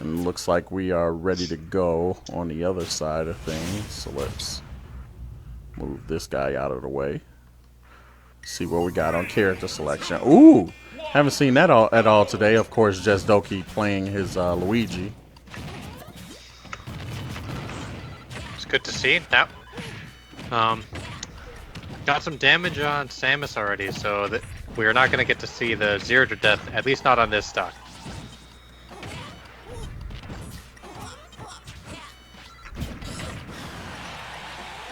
And looks like we are ready to go on the other side of things. So let's move this guy out of the way. See what we got on character selection. Ooh! Haven't seen that at all today. Of course, Jestdoki playing his Luigi. It's good to see. Now, got some damage on Samus already, so that we're not going to get to see the 0 to death, at least not on this stock.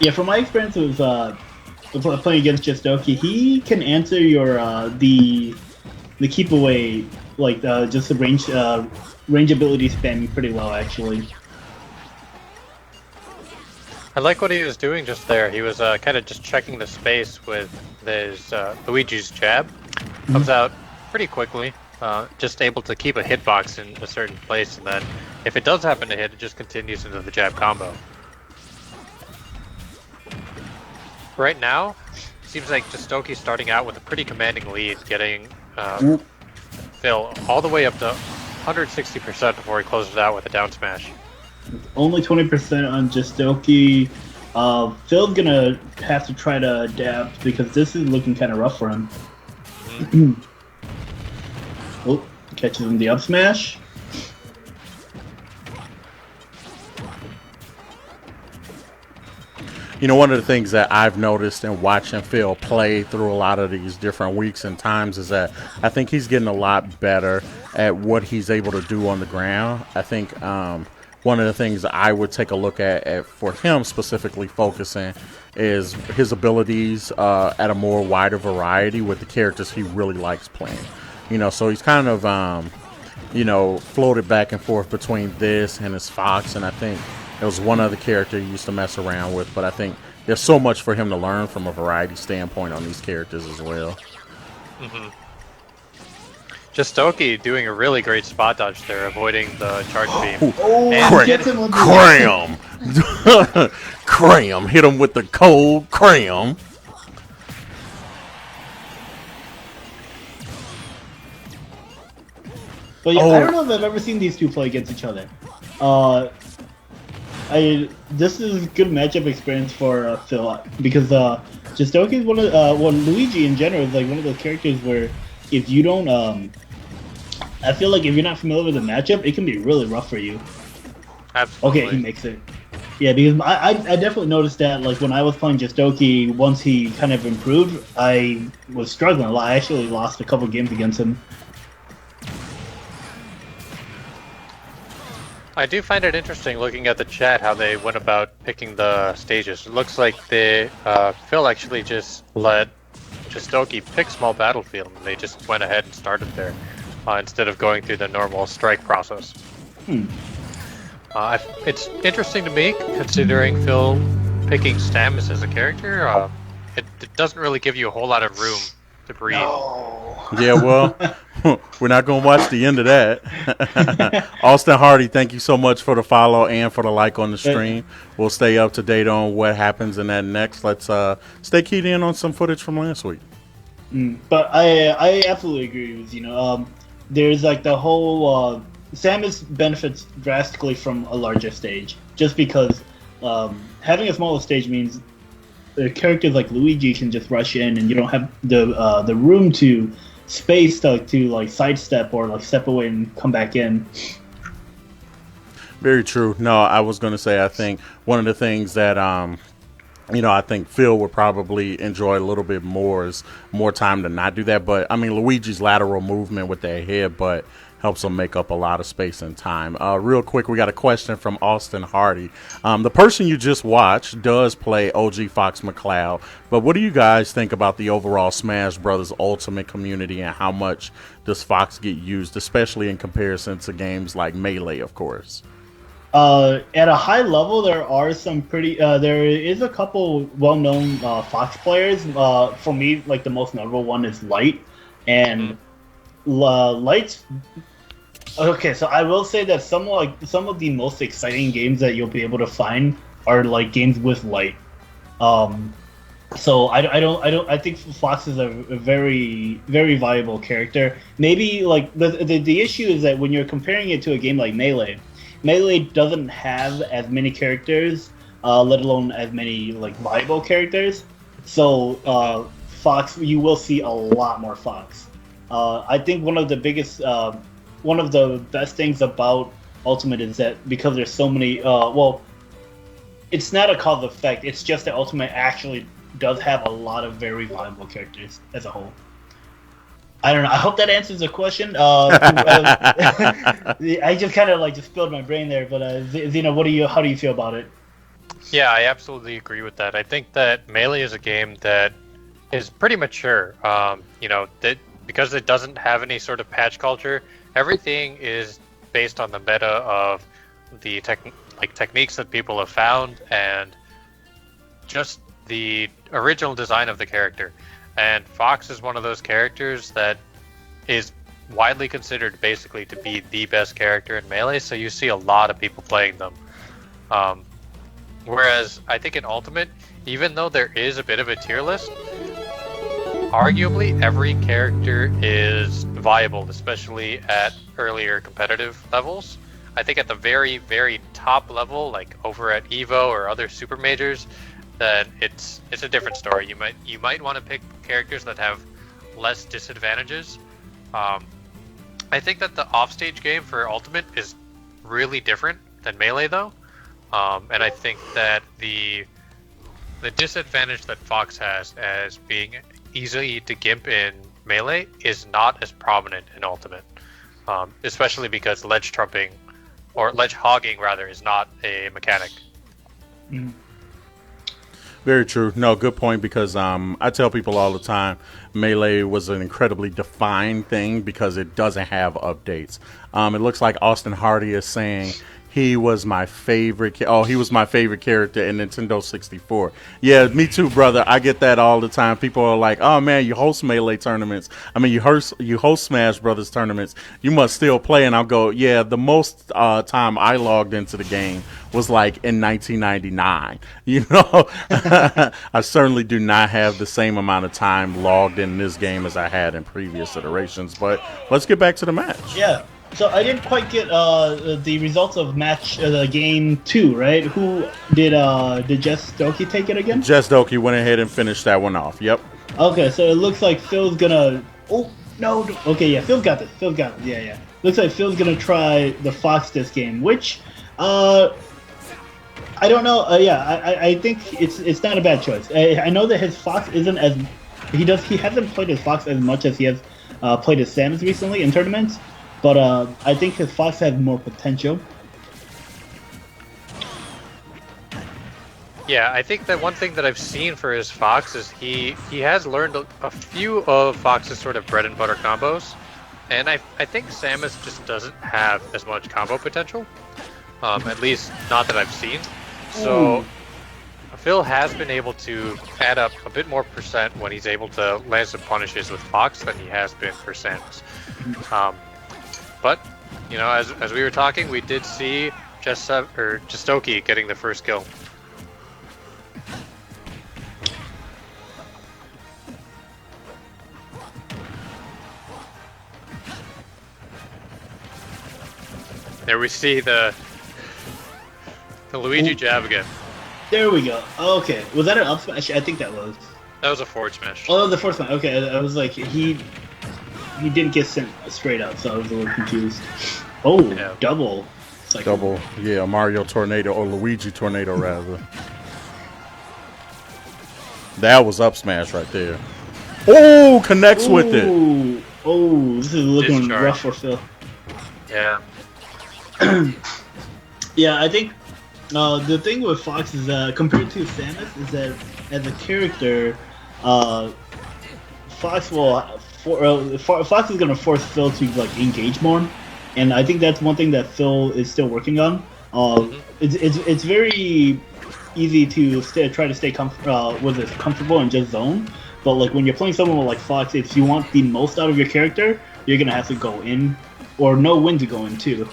Yeah, from my experience with playing against Jestdoki, he can answer your the keep away, like just the range ability spamming pretty well actually. I like what he was doing just there. He was kind of just checking the space with his Luigi's jab. Comes out pretty quickly, just able to keep a hitbox in a certain place, and then if it does happen to hit, it just continues into the jab combo. Right now, seems like Jestdoki's starting out with a pretty commanding lead, getting Phil all the way up to 160% before he closes out with a down smash. Only 20% on Jestdoki. Phil's gonna have to try to adapt because this is looking kind of rough for him. Oh, catches him the up smash. You know, one of the things that I've noticed in watching Phil play through a lot of these different weeks and times is that I think he's getting a lot better at what he's able to do on the ground. I think one of the things I would take a look at for him specifically focusing is his abilities at a more wider variety with the characters he really likes playing. You know, so he's kind of, you know, floated back and forth between this and his Fox, and I think there was one other character he used to mess around with, but I think there's so much for him to learn from a variety standpoint on these characters as well. Jestdoki doing a really great spot dodge there, avoiding the charge beam. Cram! Cram! Hit him with the cold cram. But yeah, I don't know if I've ever seen these two play against each other. This is good matchup experience for Phil because Jestdoki is one of well, Luigi in general is like one of those characters where if you don't I feel like if you're not familiar with the matchup, it can be really rough for you. Absolutely. Okay, he makes it. Yeah, because I definitely noticed that like when I was playing Jestdoki, once he kind of improved, I was struggling a lot. I actually lost a couple games against him. I do find it interesting looking at the chat how they went about picking the stages. It looks like Phil actually just let Jestdoki pick small battlefield, and they just went ahead and started there instead of going through the normal strike process. It's interesting to me considering Phil picking Samus as a character. It doesn't really give you a whole lot of room to breathe. No. Yeah, well, we're not going to watch the end of that. Austin Hardy, thank you so much for the follow and for the like on the stream. We'll stay up to date on what happens in that next. Let's stay keyed in on some footage from last week. But I absolutely agree with you. There's like the whole Samus benefits drastically from a larger stage, just because having a smaller stage means characters like Luigi can just rush in, and you don't have the room to space to like sidestep or like step away and come back in. Very true. No, I was going to say I think one of the things that you know, I think Phil would probably enjoy a little bit more is more time to not do that. But I mean, Luigi's lateral movement with that headbutt helps him make up a lot of space and time. Real quick, we got a question from Austin Hardy. The person you just watched does play OG Fox McCloud, but what do you guys think about the overall Smash Brothers Ultimate community, and how much does Fox get used, especially in comparison to games like Melee, of course? At a high level, there are some pretty. There is a couple well-known Fox players. For me, like the most notable one is Light, and Light's. Okay, so I will say that some of the most exciting games that you'll be able to find are like games with Light. So I think Fox is a very very viable character. Maybe like the issue is that when you're comparing it to a game like Melee doesn't have as many characters, let alone as many like viable characters. So Fox, you will see a lot more Fox. I think one of the best things about Ultimate is that because there's so many. Well, it's not a cause effect. It's just that Ultimate actually does have a lot of very viable characters as a whole. I don't know. I hope that answers the question. I just kind of like just spilled my brain there, but Zena, how do you feel about it? Yeah, I absolutely agree with that. I think that Melee is a game that is pretty mature. Because it doesn't have any sort of patch culture, everything is based on the meta of the techniques that people have found and just the original design of the character. And Fox is one of those characters that is widely considered basically to be the best character in Melee, so you see a lot of people playing them. Whereas I think in Ultimate, even though there is a bit of a tier list, arguably every character is viable, especially at earlier competitive levels. I think at the very, very top level, like over at EVO or other super majors, then it's a different story. You might want to pick characters that have less disadvantages. I think that the offstage game for Ultimate is really different than Melee, though, and I think that the disadvantage that Fox has as being easy to gimp in Melee is not as prominent in Ultimate, especially because ledge trumping or ledge hogging rather is not a mechanic. Mm. Very true. No, good point, because I tell people all the time Melee was an incredibly defined thing because it doesn't have updates. It looks like Austin Hardy is saying he was my favorite. He was my favorite character in Nintendo 64. Yeah, me too, brother. I get that all the time. People are like, "Oh man, you host Melee tournaments. I mean, you host Smash Brothers tournaments. You must still play." And I'll go, "Yeah, the most time I logged into the game was like in 1999. You know, I certainly do not have the same amount of time logged in this game as I had in previous iterations. But let's get back to the match. Yeah. So I didn't quite get the results of game 2, right? Who did Jestdoki take it again? Jestdoki went ahead and finished that one off. Yep. Okay, so it looks like Phil's gonna. Oh no! Okay, yeah, Phil's got this. Yeah. Looks like Phil's gonna try the Fox this game, which I don't know. I think it's not a bad choice. I know that his Fox isn't as he hasn't played his Fox as much as he has played his Samus recently in tournaments. But I think his Fox has more potential. Yeah, I think that one thing that I've seen for his Fox is he has learned a few of Fox's sort of bread and butter combos, and I think Samus just doesn't have as much combo potential, at least not that I've seen. So Phil has been able to add up a bit more percent when he's able to land some punishes with Fox than he has been for Samus. But, as we were talking, we did see Jestdoki getting the first kill. There we see the Luigi jab again. There we go. Okay, was that an up smash? I think that was. That was a forward smash. Oh, the forward smash. Okay, I was like he didn't get sent straight up, so I was a little confused. Oh, yeah. Double. Like double, yeah, Mario Tornado, or Luigi Tornado, rather. That was up smash right there. Oh, connects with it. Oh, this is looking rough for Phil. Yeah. Yeah, I think the thing with Fox is compared to Samus is that as a character, Fox is going to force Phil to like engage more, and I think that's one thing that Phil is still working on. It's very easy to try to stay comfortable and just zone, but like when you're playing someone like Fox, if you want the most out of your character, you're going to have to go in or know when to go in too.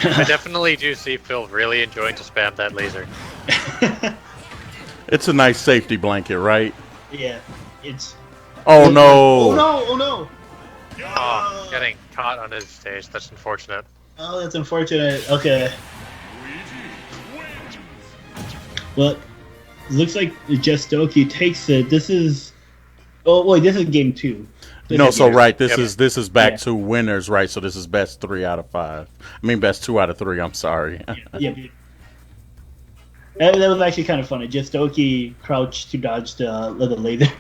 I definitely do see Phil really enjoying to spam that laser. It's a nice safety blanket, right? Yeah, it's. Oh no! Oh no! Oh no! Oh, getting caught on his stage. That's unfortunate. Oh, that's unfortunate. Okay. Well, looks like Jestdoki takes it. This is. Oh wait, this is game 2. No, so right, this Yep. is back Yeah. to winners, right? So this is best 3 out of 5. I mean, best 2 out of 3. I'm sorry. Yeah. That was actually kind of funny. Jestdoki crouched to dodge the laser.